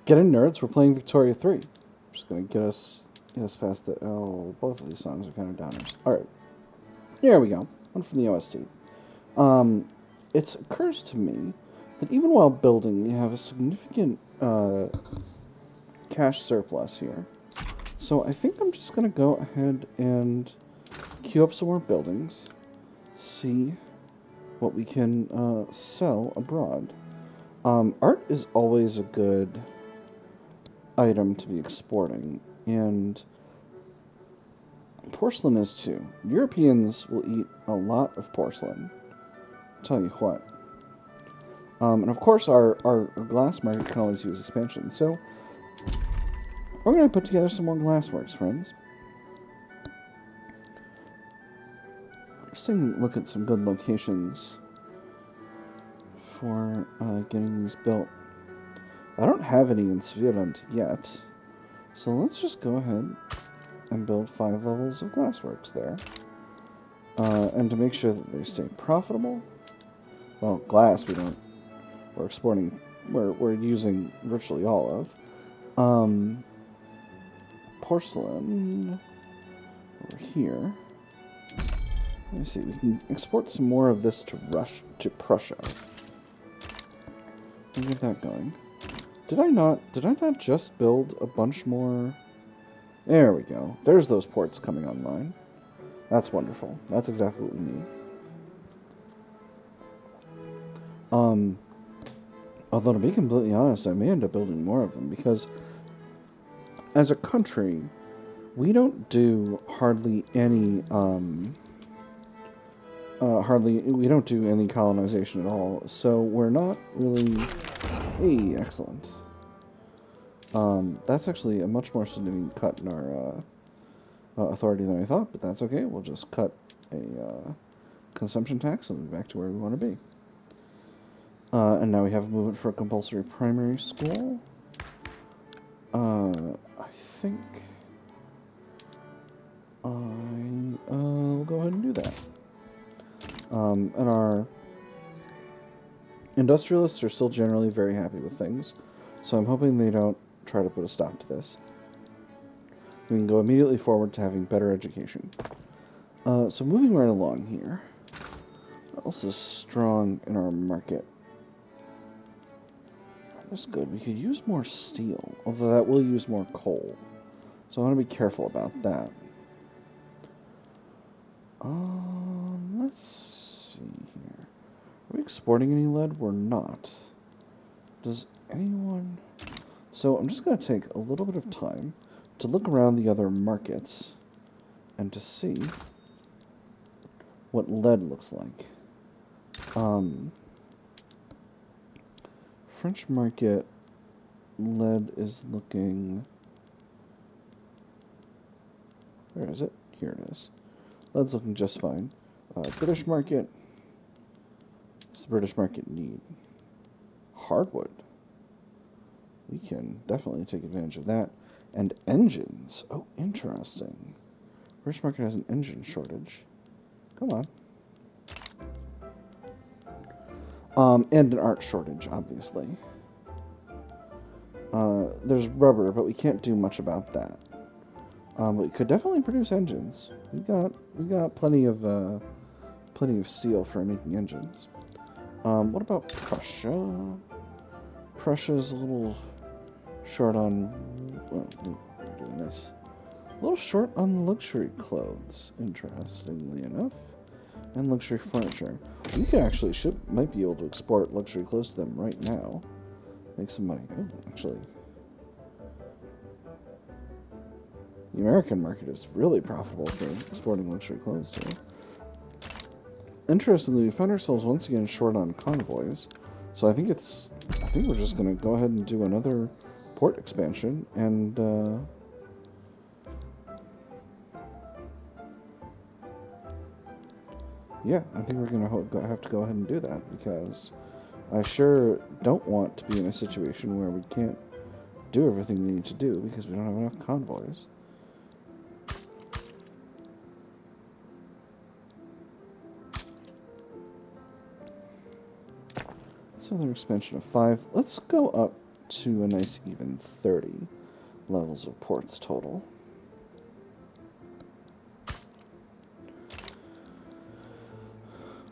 Get in, nerds. We're playing Victoria 3. Just gonna get us past the... Oh, both of these songs are kind of downers. Alright. There we go. One from the OST. It occurs to me that even while building, we have a significant cash surplus here. So I think I'm just gonna go ahead and queue up some more buildings. See what we can sell abroad. Art is always a good item to be exporting, and porcelain is too. Europeans will eat a lot of porcelain. I'll tell you what. And of course our glass market can always use expansion, so we're going to put together some more glassworks, friends. Let's take a look at some good locations for getting these built. I don't have any in Svirland yet, so let's just go ahead and build 5 levels of glassworks there. And to make sure that they stay profitable, well, glass we're exporting, we're using virtually all of. Porcelain over here. Let me see, we can export some more of this to Prussia. Let me get that going. Did I not just build a bunch more? There we go. There's those ports coming online. That's wonderful. That's exactly what we need. Although to be completely honest, I may end up building more of them because as a country, we don't do hardly any colonization at all. So we're not really... Hey, excellent. That's actually a much more significant cut in our authority than I thought, but that's okay. We'll just cut a consumption tax and move back to where we want to be. And now we have a movement for a compulsory primary school. I think I'll go ahead and do that. And our industrialists are still generally very happy with things, so I'm hoping they don't try to put a stop to this. We can go immediately forward to having better education. So moving right along here. What else is strong in our market? That's good. We could use more steel, although that will use more coal. So I want to be careful about that. Let's see here. Are we exporting any lead? We're not. Does anyone... So I'm just going to take a little bit of time to look around the other markets and to see what lead looks like. French market lead is looking... Where is it? Here it is. Lead's looking just fine. British market. What's the British market need? Hardwood. We can definitely take advantage of that. And engines. Oh, interesting. British market has an engine shortage. Come on. And an art shortage, obviously. There's rubber, but we can't do much about that. But we could definitely produce engines. We got plenty of steel for making engines. What about Prussia? Prussia's a little short on... Well, we're doing this. A little short on luxury clothes, interestingly enough. And luxury furniture. We could actually might be able to export luxury clothes to them right now. Make some money. Oh, actually. The American market is really profitable for exporting luxury clothes to. Interestingly, we found ourselves once again short on convoys. So I think we're just going to go ahead and do another port expansion and yeah, I think we're going to have to go ahead and do that because I sure don't want to be in a situation where we can't do everything we need to do because we don't have enough convoys. That's another expansion of 5. Let's go up to a nice even 30 levels of ports total.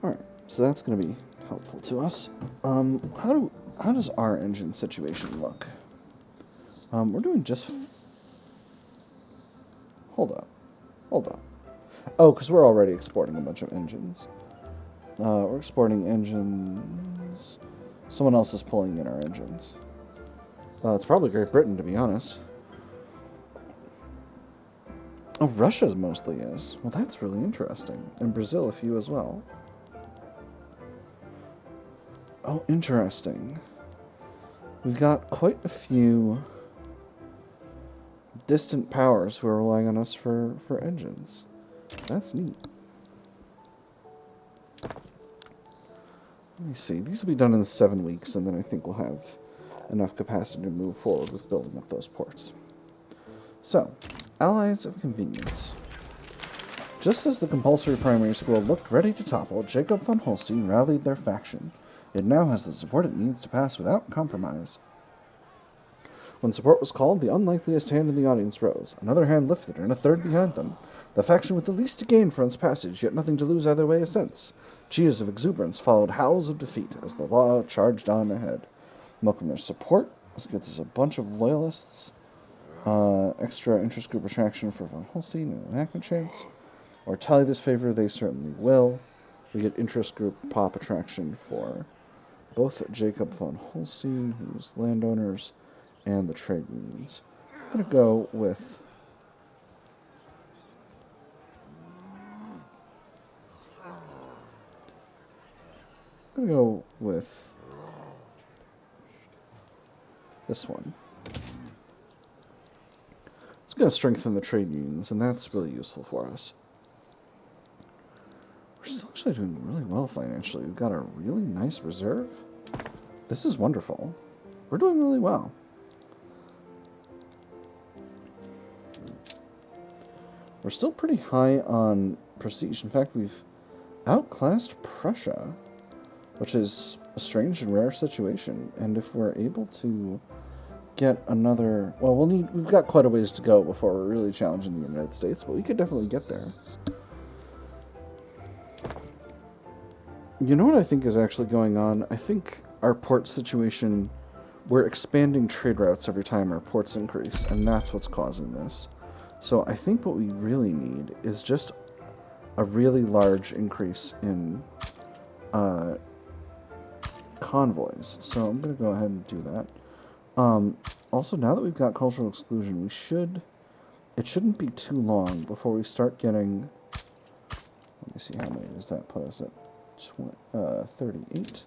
Alright, so that's going to be helpful to us. How does our engine situation look? We're doing just... Hold up. Oh, because we're already exporting a bunch of engines. We're exporting engines. Someone else is pulling in our engines. It's probably Great Britain, to be honest. Oh, Russia mostly is. Well, that's really interesting. And Brazil, a few as well. Oh, interesting. We've got quite a few distant powers who are relying on us for engines. That's neat. Let me see. These will be done in 7 weeks, and then I think we'll have enough capacity to move forward with building up those ports. So, allies of convenience. Just as the Compulsory Primary School looked ready to topple, Jacob von Holstein rallied their faction. It now has the support it needs to pass without compromise. When support was called, the unlikeliest hand in the audience rose. Another hand lifted, and a third behind them. The faction with the least to gain from its passage, yet nothing to lose either way ascents. Cheers of exuberance followed howls of defeat as the law charged on ahead. Welcome their support. This gets us a bunch of loyalists. Extra interest group attraction for von Holstein and enactment chance. Or tally this favor, they certainly will. We get interest group pop attraction for both Jacob von Holstein, who's landowners, and the trade unions. I'm going to go with... this one. It's going to strengthen the trade unions, and that's really useful for us. We're still actually doing really well financially. We've got a really nice reserve. This is wonderful. We're doing really well. We're still pretty high on prestige. In fact, we've outclassed Prussia, which is a strange and rare situation. And if we're able to get another... Well, we've got quite a ways to go before we're really challenging the United States, but we could definitely get there. You know what I think is actually going on? I think our port situation, we're expanding trade routes every time our ports increase, and that's what's causing this. So I think what we really need is just a really large increase in convoys. So I'm going to go ahead and do that. Also, now that we've got Cultural Exclusion, it shouldn't be too long before we start getting... Let me see, how many does that put us at? 38.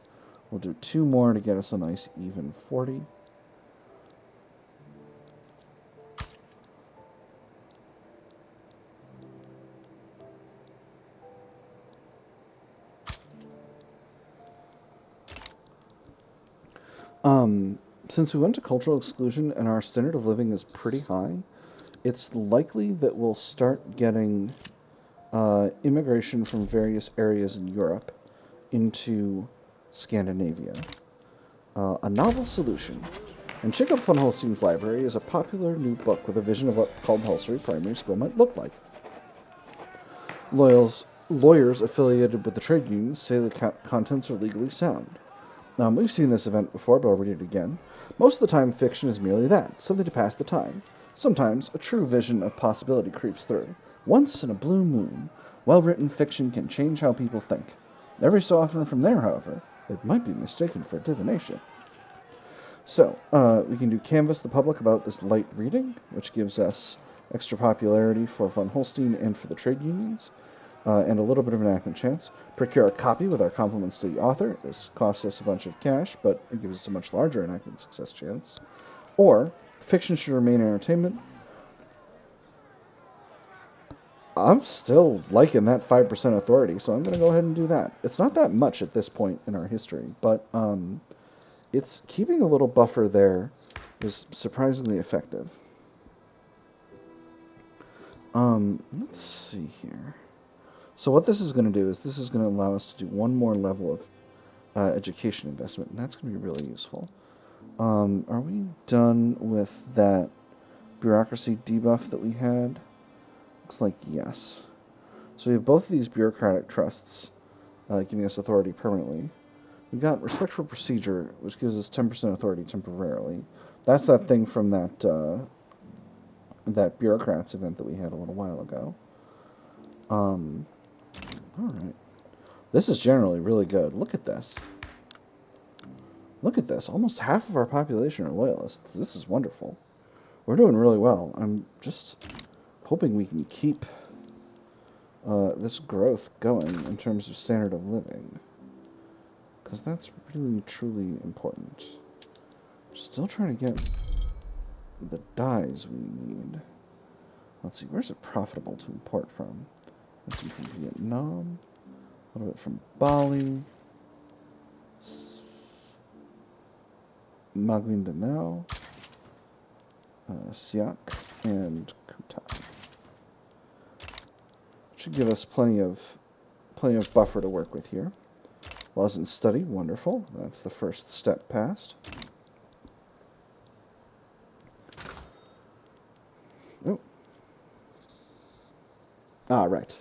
We'll do 2 more to get us a nice even 40. Since we went to Cultural Exclusion and our standard of living is pretty high, it's likely that we'll start getting immigration from various areas in Europe into Scandinavia. A novel solution. In Jacob von Holstein's library is a popular new book with a vision of what Compulsory Primary School might look like. Lawyers affiliated with the trade unions say the contents are legally sound. We've seen this event before, but I'll read it again. Most of the time, fiction is merely that, something to pass the time. Sometimes, a true vision of possibility creeps through. Once in a blue moon, well-written fiction can change how people think. Every so often from there, however, it might be mistaken for divination. So, we can do canvass the public about this light reading, which gives us extra popularity for von Holstein and for the trade unions, and a little bit of enactment chance. Procure a copy with our compliments to the author. This costs us a bunch of cash, but it gives us a much larger enactment success chance. Or, fiction should remain entertainment. I'm still liking that 5% authority, so I'm going to go ahead and do that. It's not that much at this point in our history, but it's keeping a little buffer there is surprisingly effective. Let's see here. So what this is going to do is this is going to allow us to do one more level of education investment, and that's going to be really useful. Are we done with that bureaucracy debuff that we had? Looks like yes. So we have both of these bureaucratic trusts giving us authority permanently. We've got respect for procedure, which gives us 10% authority temporarily. That's that thing from that bureaucrats event that we had a little while ago. Alright. This is generally really good. Look at this. Look at this. Almost half of our population are loyalists. This is wonderful. We're doing really well. I'm just hoping we can keep this growth going in terms of standard of living. Because that's really, truly important. Still trying to get the dyes we need. Let's see, where's it profitable to import from? Let's see, from Vietnam. A little bit from Bali. Maguindanao. Siak. And Kutai. Should give us plenty of buffer to work with here. Laws and study, wonderful. That's the first step passed. Oh. Ah, right.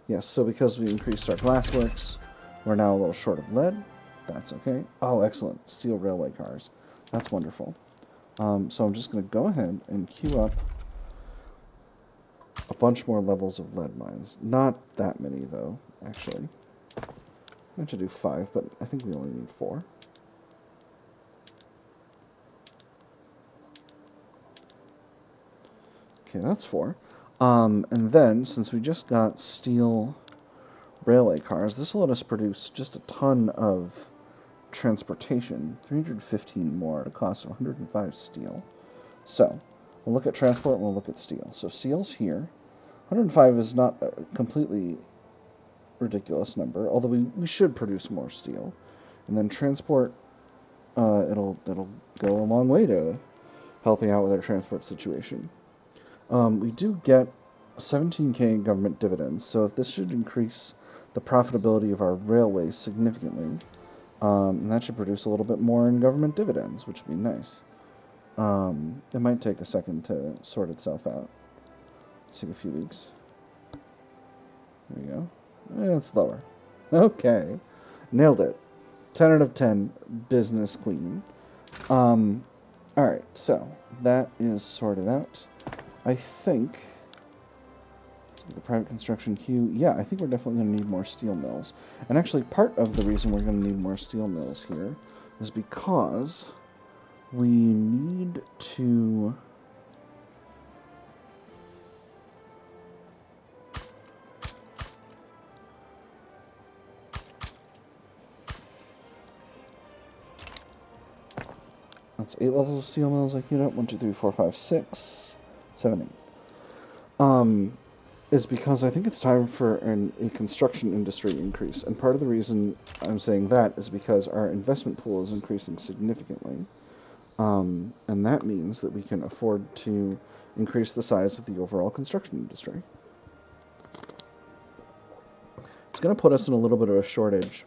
Yes, so because we increased our glassworks, we're now a little short of lead. That's okay. Oh, excellent. Steel railway cars. That's wonderful. So I'm just going to go ahead and queue up a bunch more levels of lead mines. Not that many, though, actually. I have to do 5, but I think we only need 4. Okay, that's 4. And then, since we just got steel railway cars, this will let us produce just a ton of transportation. 315 more at a cost of 105 steel. So, we'll look at transport and we'll look at steel. So steel's here. 105 is not a completely ridiculous number, although we should produce more steel. And then transport, it'll go a long way to helping out with our transport situation. We do get 17k government dividends, so if this should increase the profitability of our railways significantly, and that should produce a little bit more in government dividends, which would be nice. It might take a second to sort itself out. It'll take a few weeks. There we go. It's lower. Okay. Nailed it. 10 out of 10. Business queen. Alright, so that is sorted out. I think the private construction queue, yeah, I think we're definitely going to need more steel mills. And actually, part of the reason we're going to need more steel mills here is because we need to... That's 8 levels of steel mills I queued up. 1, 2, 3, 4, 5, 6, 7, 8. Is because I think it's time for a construction industry increase. And part of the reason I'm saying that is because our investment pool is increasing significantly. And that means that we can afford to increase the size of the overall construction industry. It's going to put us in a little bit of a shortage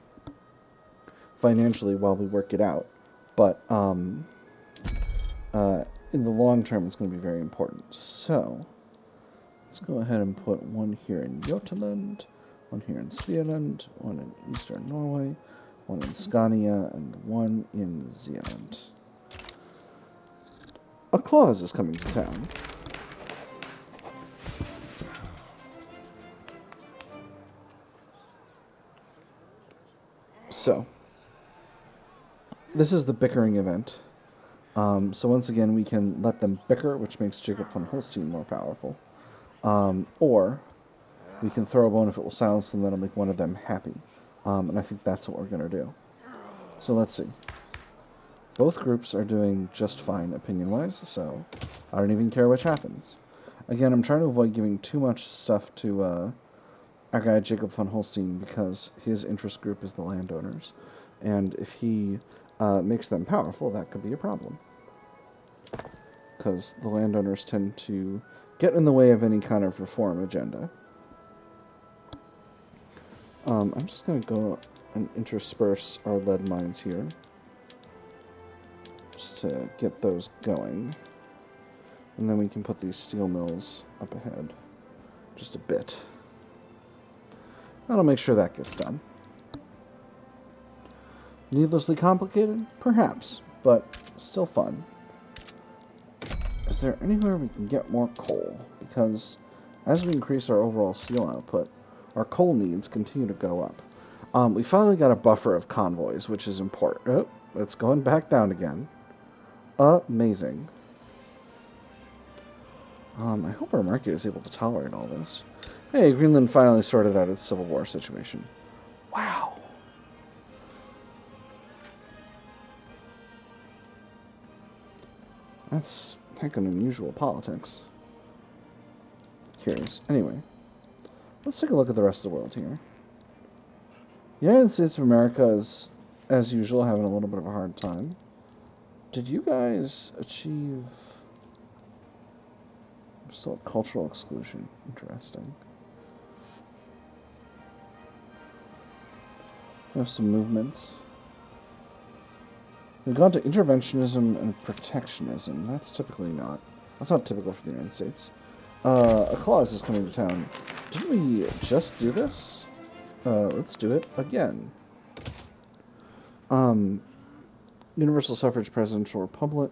financially while we work it out. But in the long term, it's going to be very important. So... let's go ahead and put one here in Jotunland, one here in Svealand, one in eastern Norway, one in Scania, and one in Zealand. A clause is coming to town. So, this is the bickering event. So once again, we can let them bicker, which makes Jacob von Holstein more powerful. Or we can throw a bone if it will silence them, that'll make one of them happy. And I think that's what we're going to do. So let's see. Both groups are doing just fine opinion-wise, so I don't even care which happens. Again, I'm trying to avoid giving too much stuff to our guy Jacob von Holstein because his interest group is the landowners. And if he makes them powerful, that could be a problem. Because the landowners tend to get in the way of any kind of reform agenda. I'm just going to go and intersperse our lead mines here. Just to get those going. And then we can put these steel mills up ahead just a bit. That'll make sure that gets done. Needlessly complicated? Perhaps, but still fun. Is there anywhere we can get more coal? Because as we increase our overall steel output, our coal needs continue to go up. We finally got a buffer of convoys, which is important. Oh, it's going back down again. Amazing. I hope our market is able to tolerate all this. Hey, Greenland finally sorted out its civil war situation. Wow. That's heck of unusual politics. Curious. Anyway, let's take a look at the rest of the world here. The United States of America is, as usual, having a little bit of a hard time. Did you guys achieve... Still cultural exclusion. Interesting. We have some movements. We've gone to interventionism and protectionism. That's typically not. That's not typical for the United States. A clause is coming to town. Didn't we just do this? Let's do it again. Universal suffrage, presidential republic.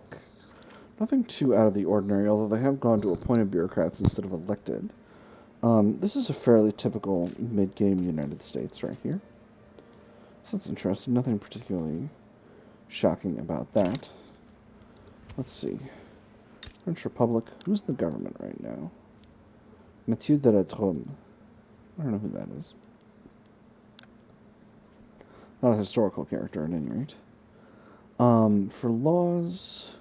Nothing too out of the ordinary, although they have gone to appointed bureaucrats instead of elected. This is a fairly typical mid-game United States right here. So that's interesting. Nothing particularly shocking about that. Let's see. French Republic. Who's the government right now? Mathieu de la Drôme. I don't know who that is. Not a historical character at any rate. For laws...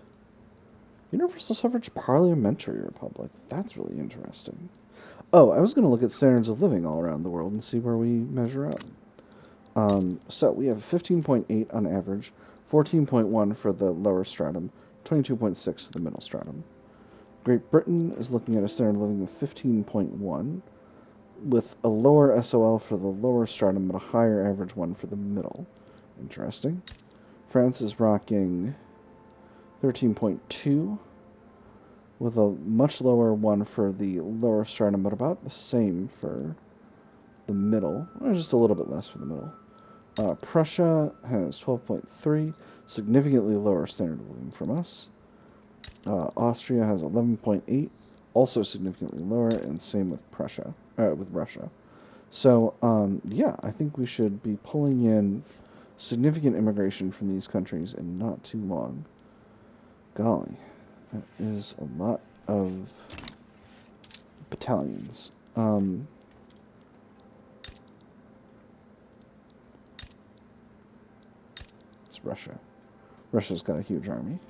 Universal suffrage parliamentary republic. That's really interesting. Oh, I was going to look at standards of living all around the world and see where we measure up. So we have 15.8 on average, 14.1 for the lower stratum, 22.6 for the middle stratum. Great Britain is looking at a standard of living of 15.1, with a lower SOL for the lower stratum, but a higher average one for the middle. Interesting. France is rocking 13.2, with a much lower one for the lower stratum, but about the same for the middle, or just a little bit less for the middle. Prussia has 12.3, significantly lower standard of living from us. Austria has 11.8, also significantly lower, and same with Prussia, with Russia. So, yeah, I think we should be pulling in significant immigration from these countries in not too long. Golly, that is a lot of battalions. It's Russia. Russia's got a huge army.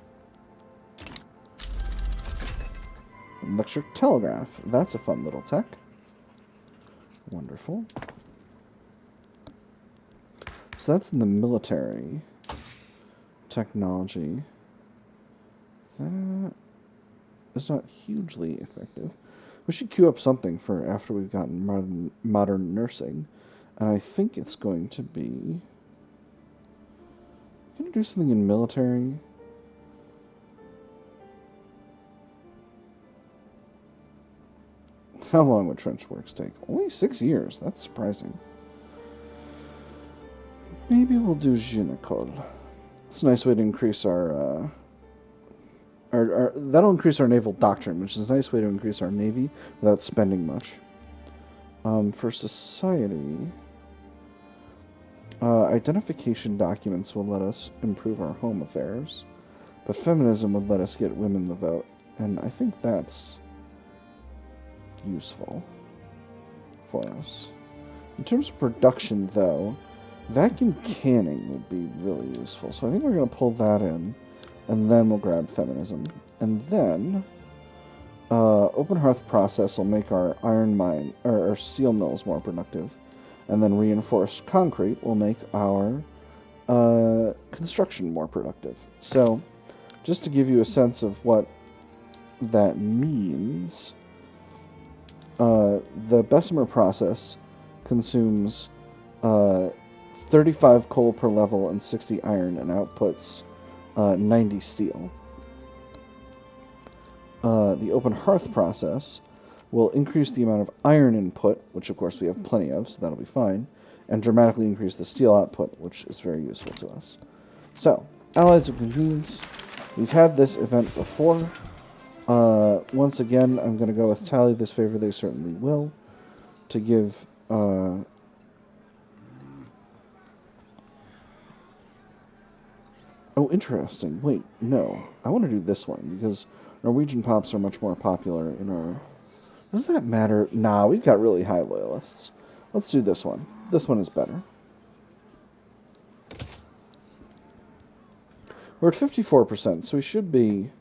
Electric telegraph. That's a fun little tech. Wonderful. So that's in the military technology. That is not hugely effective. We should queue up something for after we've gotten modern nursing. And I think it's going to be... Can you do something in military? How long would trench works take? Only 6 years. That's surprising. Maybe we'll do gynecol. It's a nice way to increase our that'll increase our naval doctrine, which is a nice way to increase our navy without spending much. For society, identification documents will let us improve our home affairs, but feminism would let us get women the vote, and I think that's useful for us. In terms of production, though, vacuum canning would be really useful, so I think we're going to pull that in. And then we'll grab feminism. And then, open hearth process will make our iron mine, or our steel mills more productive. And then reinforced concrete will make our construction more productive. So, just to give you a sense of what that means, the Bessemer process consumes 35 coal per level and 60 iron and outputs 90 steel. The open hearth process will increase the amount of iron input, which of course we have plenty of, so that'll be fine, and dramatically increase the steel output, which is very useful to us. So, Allies of Convenience. We've had this event before. Once again, I'm going to go with Tally this favor, they certainly will, to give... oh, interesting. Wait, no. I want to do this one, because Norwegian pops are much more popular in our... Does that matter? Nah, we've got really high loyalists. Let's do this one. This one is better. We're at 54%, so we should be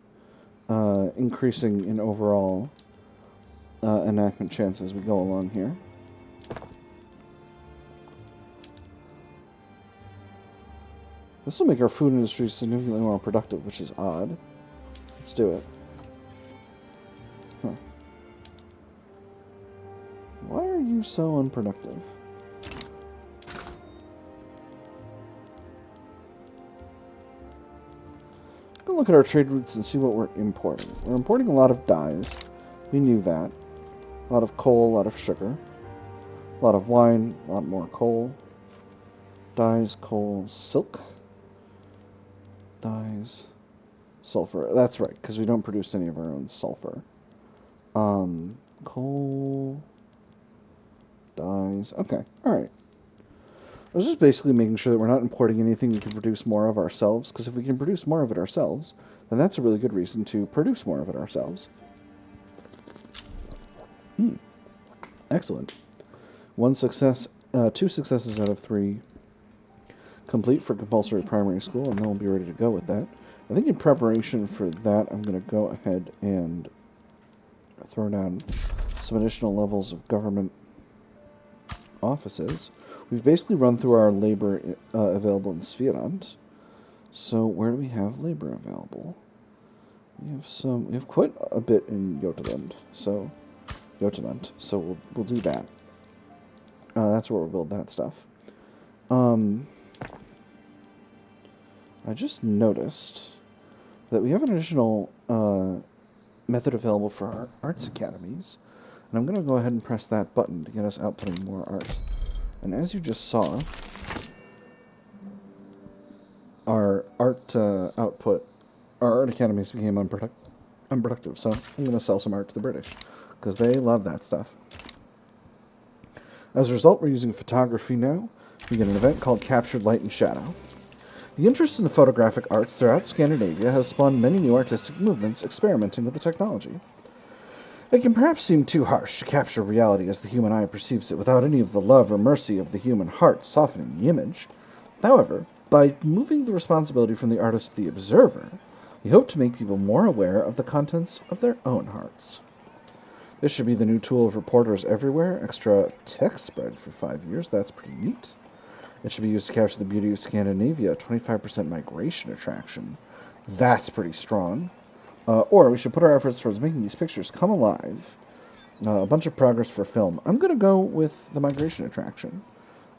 increasing in overall enactment chance as we go along here. This will make our food industry significantly more productive, which is odd. Let's do it. Huh. Why are you so unproductive? Look at our trade routes and see what we're importing. We're importing a lot of dyes. We knew that. A lot of coal, a lot of sugar. A lot of wine, a lot more coal. Dyes, coal, silk. Dyes, sulfur. That's right, because we don't produce any of our own sulfur. Coal, dyes. Okay, alright. I was just basically making sure that we're not importing anything we can produce more of ourselves, because if we can produce more of it ourselves, then that's a really good reason to produce more of it ourselves. Excellent. 1 success, 2 successes out of 3 complete for Compulsory Primary School, and then we'll be ready to go with that. I think in preparation for that, I'm going to go ahead and throw down some additional levels of government offices. We've basically run through our labor available in Svirant. So where do we have labor available? We have quite a bit in Jotunland. So we'll do that. That's where we'll build that stuff. I just noticed that we have an additional method available for our arts academies. And I'm going to go ahead and press that button to get us outputting more art. And as you just saw, our art output, our art academies became unproductive. So I'm going to sell some art to the British, because they love that stuff. As a result, we're using photography now. We get an event called Captured Light and Shadow. The interest in the photographic arts throughout Scandinavia has spawned many new artistic movements experimenting with the technology. It can perhaps seem too harsh to capture reality as the human eye perceives it without any of the love or mercy of the human heart softening the image. However, by moving the responsibility from the artist to the observer, we hope to make people more aware of the contents of their own hearts. This should be the new tool of reporters everywhere. Extra text spread for 5 years. That's pretty neat. It should be used to capture the beauty of Scandinavia. 25% migration attraction. That's pretty strong. Or we should put our efforts towards making these pictures come alive. A bunch of progress for film. I'm going to go with the migration attraction.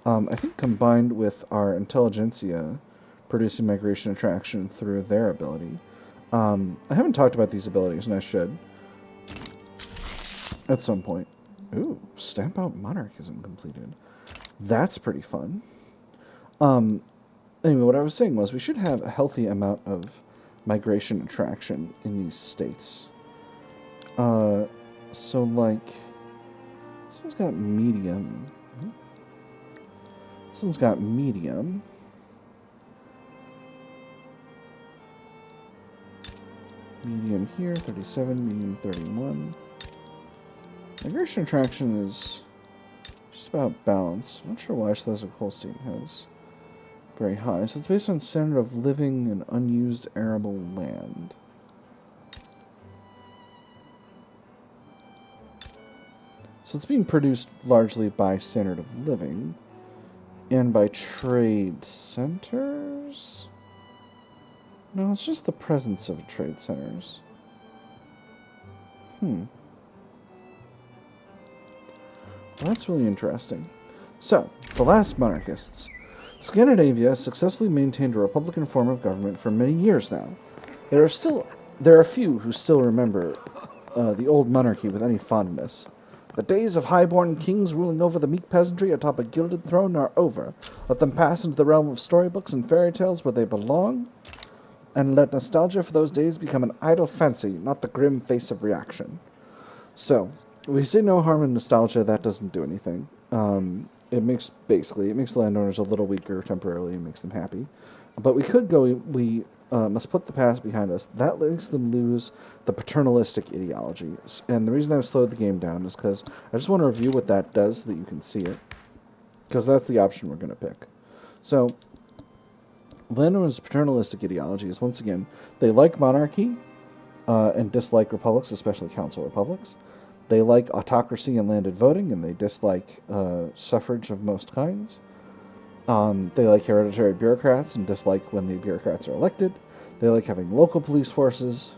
I think combined with our intelligentsia producing migration attraction through their ability. I haven't talked about these abilities, and I should. At some point. Ooh, stamp out monarchism completed. That's pretty fun. Anyway, what I was saying was we should have a healthy amount of migration attraction in these states. So, like, this one's got medium. This one's got medium. Medium here, 37, medium 31. Migration attraction is just about balanced. I'm not sure why Schleswig-Holstein has very high. So it's based on standard of living in unused arable land. So it's being produced largely by standard of living and by trade centers? No, it's just the presence of trade centers. Well, that's really interesting. So, the last monarchists. Scandinavia has successfully maintained a republican form of government for many years now. There are few who still remember the old monarchy with any fondness. The days of high-born kings ruling over the meek peasantry atop a gilded throne are over. Let them pass into the realm of storybooks and fairy tales where they belong, and let nostalgia for those days become an idle fancy, not the grim face of reaction. So, we see no harm in nostalgia. That doesn't do anything. It makes landowners a little weaker temporarily and makes them happy. But we must put the past behind us. That makes them lose the paternalistic ideology. And the reason I've slowed the game down is because I just want to review what that does so that you can see it. Because that's the option we're going to pick. So, landowners' paternalistic ideology is, once again, they like monarchy and dislike republics, especially council republics. They like autocracy and landed voting, and they dislike suffrage of most kinds. They like hereditary bureaucrats and dislike when the bureaucrats are elected. They like having local police forces.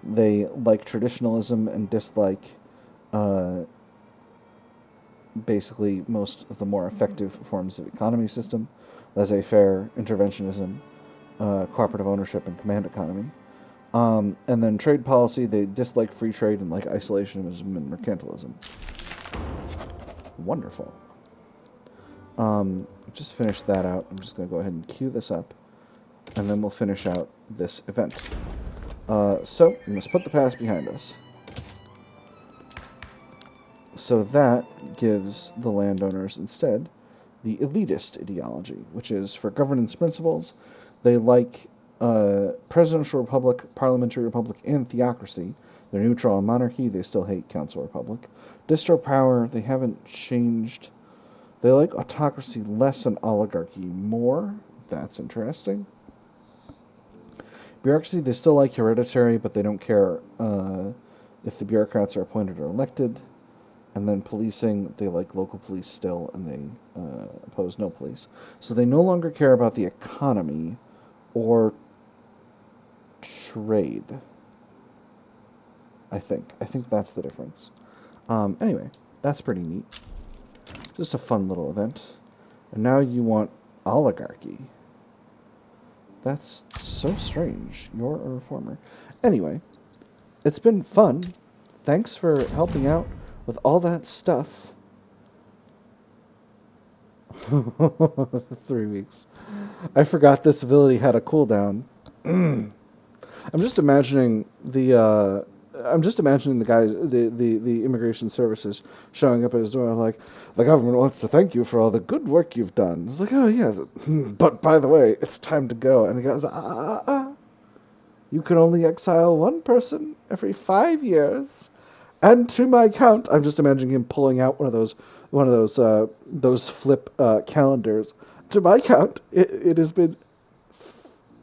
They like traditionalism and dislike basically most of the more effective forms of economy system, laissez-faire, interventionism, cooperative ownership, and command economy. And then trade policy, they dislike free trade and like isolationism and mercantilism. Wonderful. Just finished that out. I'm just going to go ahead and queue this up, and then we'll finish out this event. So, we must put the past behind us. So that gives the landowners instead the elitist ideology, which is for governance principles. They like presidential republic, parliamentary republic, and theocracy. They're neutral on monarchy. They still hate council republic. Distro power, they haven't changed. They like autocracy less and oligarchy more. That's interesting. Bureaucracy, they still like hereditary, but they don't care if the bureaucrats are appointed or elected. And then policing, they like local police still, and they oppose no police. So they no longer care about the economy or trade. I think that's the difference. Anyway, that's pretty neat. Just a fun little event. And now you want oligarchy. That's so strange. You're a reformer. Anyway, it's been fun. Thanks for helping out with all that stuff. 3 weeks. I forgot this ability had a cooldown. I'm just imagining the guys, the immigration services showing up at his door like, the government wants to thank you for all the good work you've done. It's like, oh yes, but by the way, it's time to go. And he goes, you can only exile one person every 5 years. And to my count, I'm just imagining him pulling out one of those flip calendars. To my count, it has been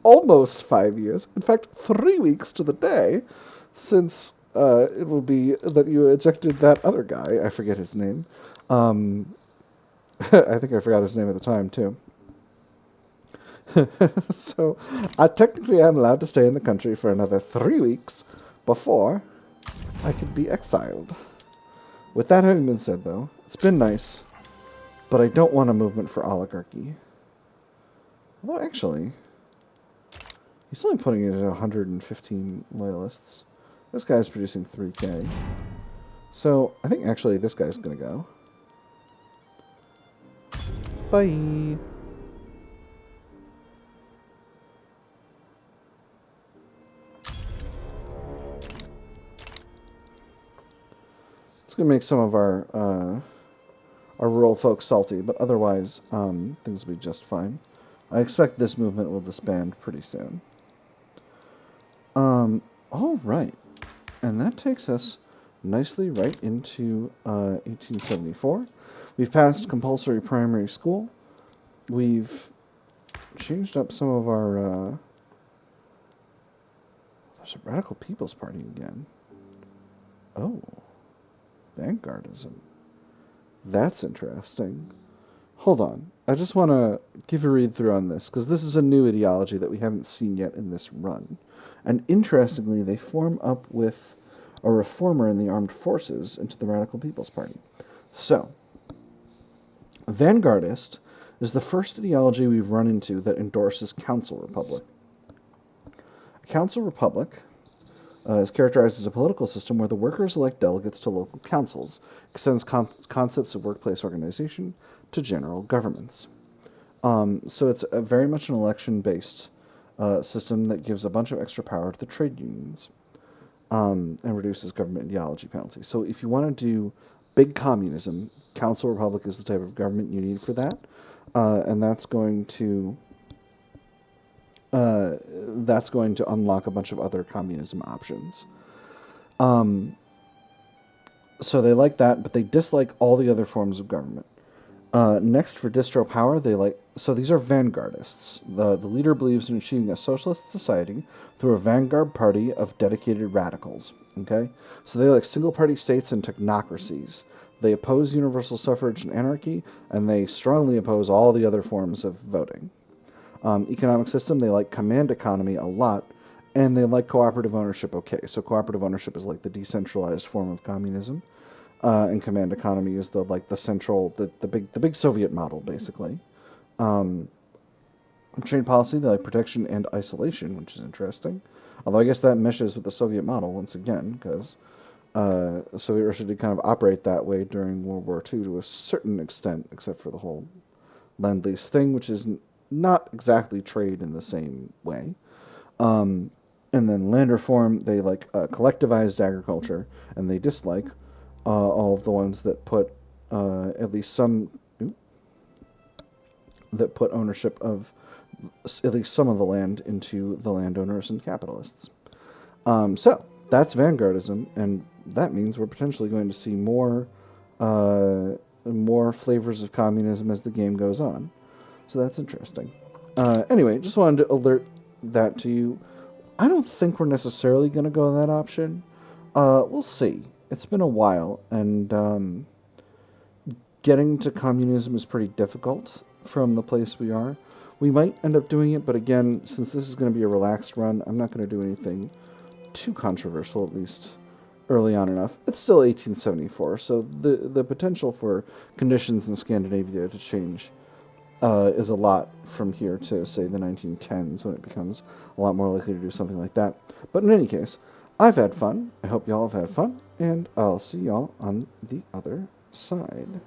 almost 5 years. In fact, 3 weeks to the day since it will be that you ejected that other guy. I forget his name. I think I forgot his name at the time, too. So, technically I'm allowed to stay in the country for another 3 weeks before I could be exiled. With that having been said, though, it's been nice, but I don't want a movement for oligarchy. Although, actually, he's only putting it at 115 loyalists. This guy's producing 3K. So, I think actually this guy's gonna go. Bye! It's gonna make some of our rural folks salty, but otherwise, things will be just fine. I expect this movement will disband pretty soon. All right. And that takes us nicely right into 1874. We've passed compulsory primary school. We've changed up some of our... there's a Radical People's Party again. Oh. Vanguardism. That's interesting. Hold on. I just want to give a read through on this, because this is a new ideology that we haven't seen yet in this run. And interestingly, they form up with a reformer in the armed forces into the Radical People's Party. So, Vanguardist is the first ideology we've run into that endorses council republic. A council republic is characterized as a political system where the workers elect delegates to local councils, extends concepts of workplace organization to general governments. So it's very much an election-based system that gives a bunch of extra power to the trade unions and reduces government ideology penalties. So if you want to do big communism, council republic is the type of government you need for that, and that's going to unlock a bunch of other communism options. So they like that, but they dislike all the other forms of government. Next, for distro power, so these are vanguardists. The leader believes in achieving a socialist society through a vanguard party of dedicated radicals. Okay? So they like single-party states and technocracies. They oppose universal suffrage and anarchy, and they strongly oppose all the other forms of voting. Economic system, they like command economy a lot, and they like cooperative ownership okay. So cooperative ownership is like the decentralized form of communism. And command economy is the central, the big Soviet model, basically. Trade policy, they like protection and isolation, which is interesting. Although I guess that meshes with the Soviet model once again, because Soviet Russia did kind of operate that way during World War II to a certain extent, except for the whole Lend-Lease thing, which is not exactly trade in the same way. And then land reform, they like collectivized agriculture, and they dislike all of the ones that put at least some that put ownership of at least some of the land into the landowners and capitalists. So that's vanguardism, and that means we're potentially going to see more flavors of communism as the game goes on. So that's interesting. Anyway, just wanted to alert that to you. I don't think we're necessarily going to go that option. We'll see. It's been a while, and getting to communism is pretty difficult from the place we are. We might end up doing it, but again, since this is going to be a relaxed run, I'm not going to do anything too controversial, at least early on enough. It's still 1874, so the potential for conditions in Scandinavia to change is a lot from here to, say, the 1910s, when it becomes a lot more likely to do something like that. But in any case, I've had fun. I hope y'all have had fun, and I'll see y'all on the other side.